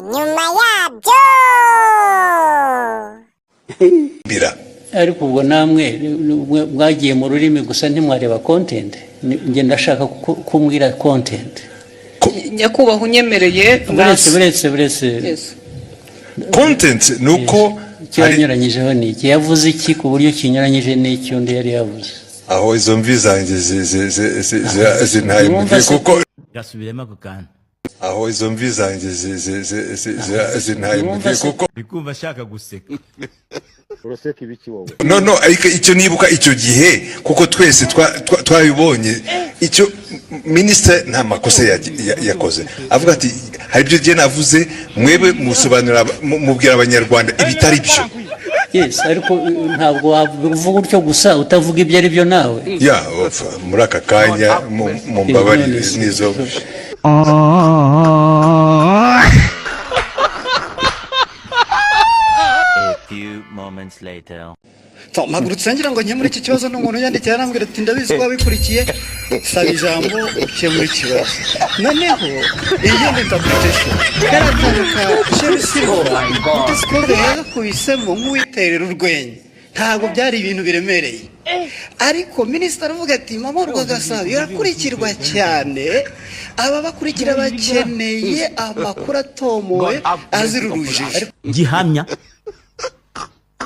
nyuma yabyo bira ariko ubwo namwe mwagiye mu rurimi gusa ntimwareba content nge ndashaka kumbwira content nyakubaho unyemereye buretse content nuko cyanyuranyijeho ni iki yavuze iki ku buryo kinyuranyije n'icyo undi yari yavuze aho izo mvi zanjye zintaye mu gihe kuko gasubiremo ako kantu aho izo mvi zanjye zintaye mu gihe kuko bikumva ashaka guseka uraseka ibiki wowe no icyo nibuka icyo gihe kuko twese twabibonye icyo minister nta makosa yakoze avuga ati hari ibyo gihe navuze mwebwe musobanura mubwira abanyarwanda ibitari byo. Yes, ariko ntabwo wavuga utyo gusa utavuga ibyo ari byo nawe ya muri aka kanya mu mbabari nizo moments later. Magurutse ngira ngo nkemure iki kibazo n'umuntu yandikiye arambwira ati ndabizi ko wabikurikiye saba ijambo ukemure ikibazo noneho iyo interpretation yaratanduka Chelsea discover yakubisemo nk'uwiterera urwenya ntabwo byari ibintu biremereye ariko minister aravuga ati mama Rwagasabo yarakurikirwa cyane aba bakurikira bakeneye amakuru atomoye aziruruje gihamya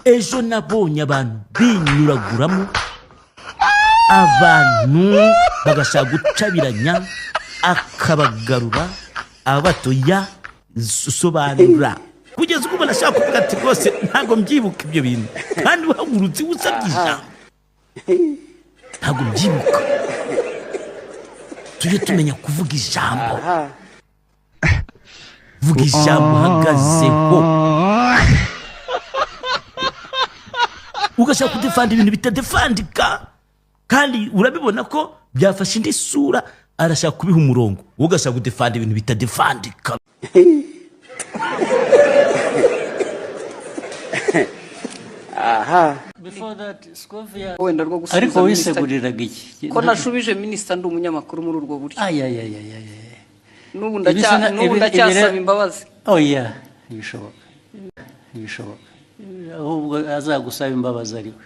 ejo nabonye abantu binyuraguramo abantu bagashaka gucabiranya akabagarura abatoya sobanura kugeza ubwo banashaka kuvuga ati rwose ntabwo mbyibuka ibyo bintu kandi wahagurutse usabye ijambo ntabwo mbyibuka tujye tumenya kuvuga ijambo vuga ijambo uhagazeho ugashaka kudefanda ibintu bitadefandika kandi urabibona ko byafashe indi sura arashaka kubiha umurongo ugashaka kudefanda ibintu bitadefandika before that Scovia wenda rwo gusubiza ariko wiseguriraga iki ko nashubije minister ndi umunyamakuru muri urwo buryo n'ubu ndacyasaba imbabazi yeah ibishoboka ahubwo azagusaba imbabazi ariwe.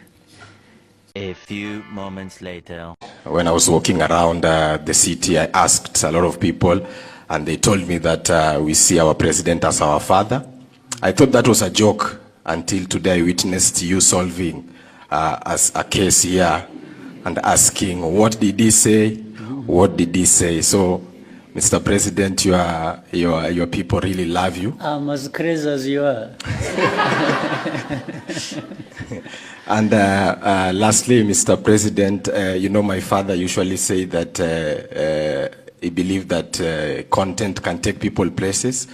A few moments later. When I was walking around the city, I asked a lot of people and they told me that we see our president as our father. I thought that was a joke until today I witnessed you solving as a case here and asking what did he say, what did he say. So Mr. President, your people really love you. I'm as crazy as you are. And lastly, Mr. President, you know my father usually say that he believed that content can take people places.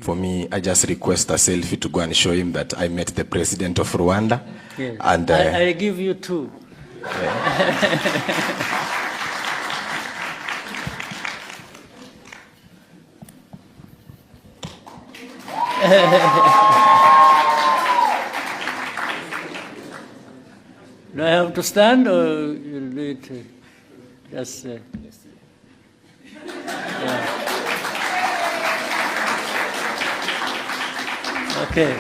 For me, I just request a selfie to go and show him that I met the president of Rwanda. Yes. And I give you two. Do I have to stand or you'll do it? Just yeah. Okay.